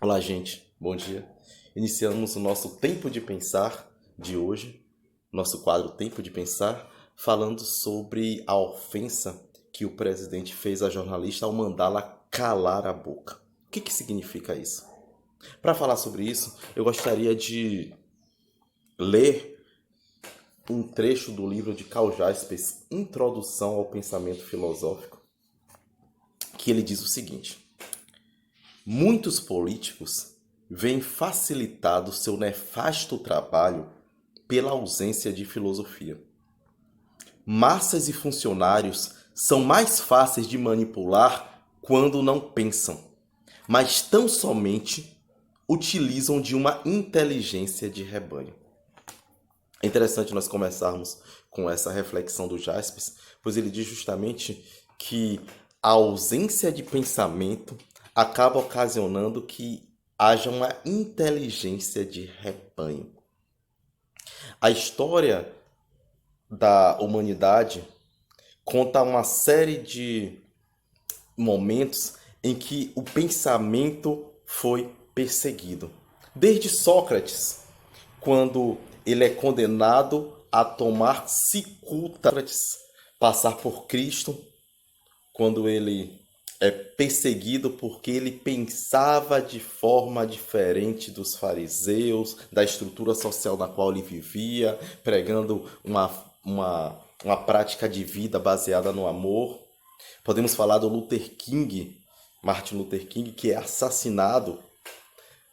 Olá, gente. Bom dia. Iniciamos o nosso Tempo de Pensar de hoje, nosso quadro Tempo de Pensar, falando sobre a ofensa que o presidente fez à jornalista ao mandá-la calar a boca. O que significa isso? Para falar sobre isso, eu gostaria de ler um trecho do livro de Karl Jaspers, Introdução ao Pensamento Filosófico, que ele diz o seguinte: muitos políticos veem facilitado seu nefasto trabalho pela ausência de filosofia. Massas e funcionários são mais fáceis de manipular quando não pensam, mas tão somente utilizam de uma inteligência de rebanho. É interessante nós começarmos com essa reflexão do Jaspers, pois ele diz justamente que a ausência de pensamento acaba ocasionando que haja uma inteligência de rebanho. A história da humanidade conta uma série de momentos em que o pensamento foi perseguido. Desde Sócrates, quando ele é condenado a tomar cicuta, passar por Cristo, quando ele é perseguido porque ele pensava de forma diferente dos fariseus, da estrutura social na qual ele vivia, pregando uma prática de vida baseada no amor. Podemos falar do Martin Luther King, que é assassinado.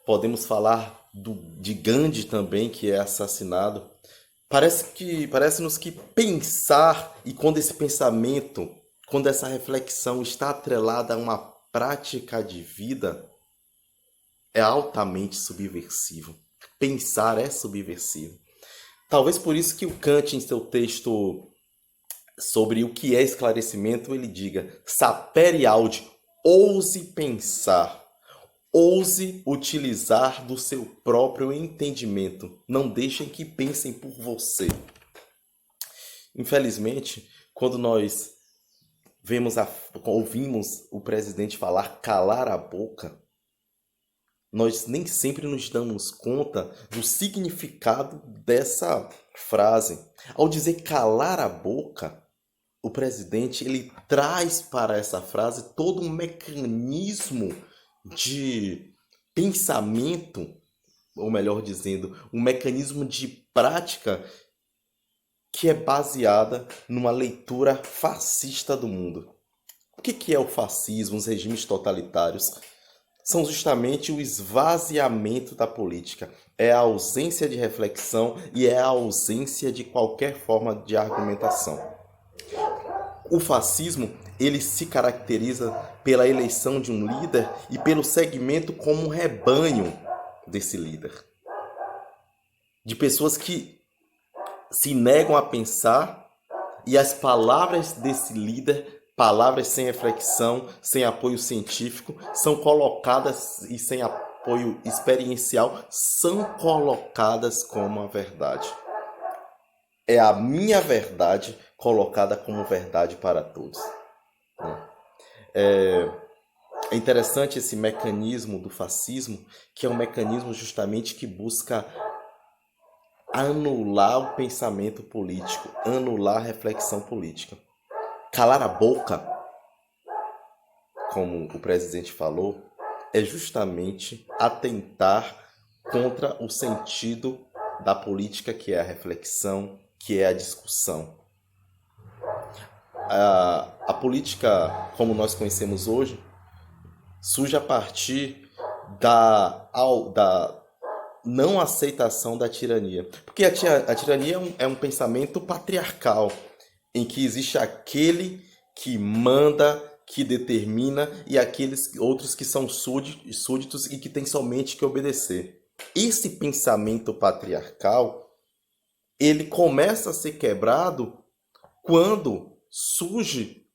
Podemos falar de Gandhi também, que é assassinado. Parece-nos que pensar, e quando esse pensamento, quando essa reflexão está atrelada a uma prática de vida, é altamente subversivo. Pensar é subversivo. Talvez por isso que o Kant, em seu texto sobre o que é esclarecimento, ele diga: sapere aude, ouse pensar, ouse utilizar do seu próprio entendimento. Não deixem que pensem por você. Infelizmente, quando nós ouvimos o presidente falar calar a boca, nós nem sempre nos damos conta do significado dessa frase. Ao dizer calar a boca, o presidente ele traz para essa frase todo um mecanismo de pensamento, ou melhor dizendo, um mecanismo de prática que é baseada numa leitura fascista do mundo. O que é o fascismo, os regimes totalitários? São justamente o esvaziamento da política. É a ausência de reflexão e é a ausência de qualquer forma de argumentação. O fascismo, ele se caracteriza pela eleição de um líder e pelo segmento como um rebanho desse líder. De pessoas que se negam a pensar, e as palavras desse líder, palavras sem reflexão, sem apoio científico, são colocadas, e sem apoio experiencial, são colocadas como a verdade. É a minha verdade colocada como verdade para todos. É interessante esse mecanismo do fascismo, que é um mecanismo justamente que busca anular o pensamento político, anular a reflexão política. Calar a boca, como o presidente falou, é justamente atentar contra o sentido da política, que é a reflexão, que é a discussão. A política, como nós conhecemos hoje, surge a partir da não aceitação da tirania. Porque a tirania é um pensamento patriarcal, em que existe aquele que manda, que determina, e aqueles outros que são súditos e que têm somente que obedecer. Esse pensamento patriarcal, ele começa a ser quebrado quando surge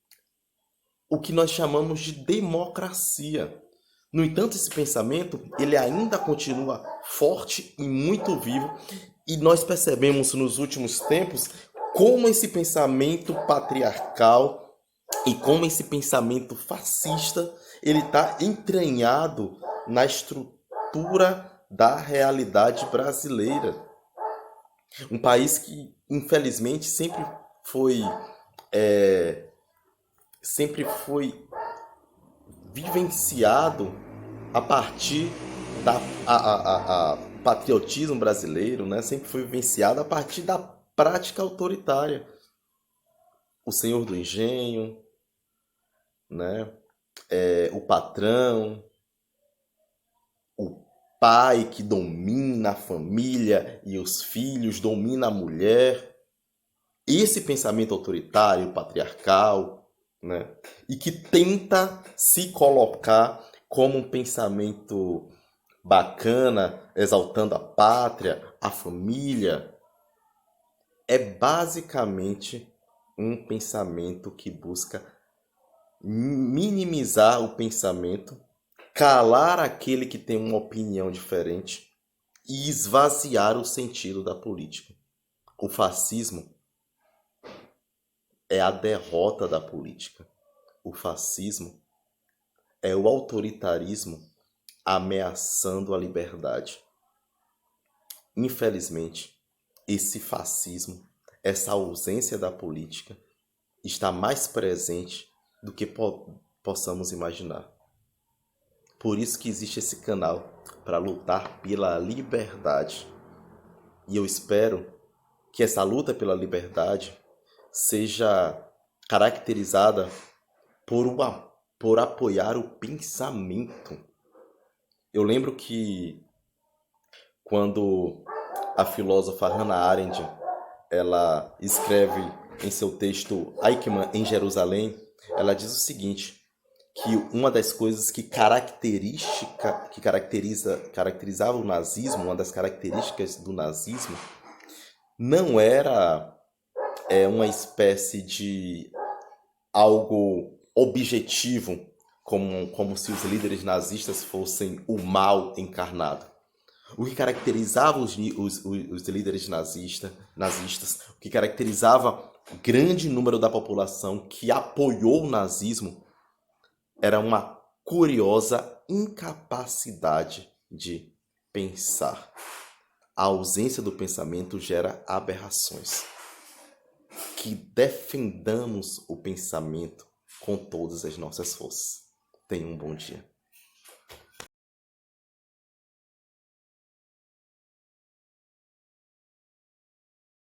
o que nós chamamos de democracia. No entanto, esse pensamento, ele ainda continua forte e muito vivo, e nós percebemos nos últimos tempos como esse pensamento patriarcal e como esse pensamento fascista, ele está entranhado na estrutura altura da realidade brasileira. Um país que, infelizmente, foi, sempre foi vivenciado a partir da o patriotismo brasileiro, né? Sempre foi vivenciado a partir da prática autoritária. O senhor do engenho, né? O patrão, o pai que domina a família e os filhos, domina a mulher. Esse pensamento autoritário, patriarcal, né? E que tenta se colocar como um pensamento bacana, exaltando a pátria, a família, é basicamente um pensamento que busca minimizar o pensamento, calar aquele que tem uma opinião diferente e esvaziar o sentido da política. O fascismo é a derrota da política. O fascismo é o autoritarismo ameaçando a liberdade. Infelizmente, esse fascismo, essa ausência da política, está mais presente do que possamos imaginar. Por isso que existe esse canal, para lutar pela liberdade. E eu espero que essa luta pela liberdade seja caracterizada por apoiar o pensamento. Eu lembro que quando a filósofa Hannah Arendt ela escreve em seu texto Eichmann em Jerusalém, ela diz o seguinte, que uma das coisas que caracterizava o nazismo, uma das características do nazismo, não era uma espécie de algo objetivo, como se os líderes nazistas fossem o mal encarnado. O que caracterizava os líderes nazistas, o que caracterizava o grande número da população que apoiou o nazismo, era uma curiosa incapacidade de pensar. A ausência do pensamento gera aberrações. Que defendamos o pensamento com todas as nossas forças. Tenha um bom dia.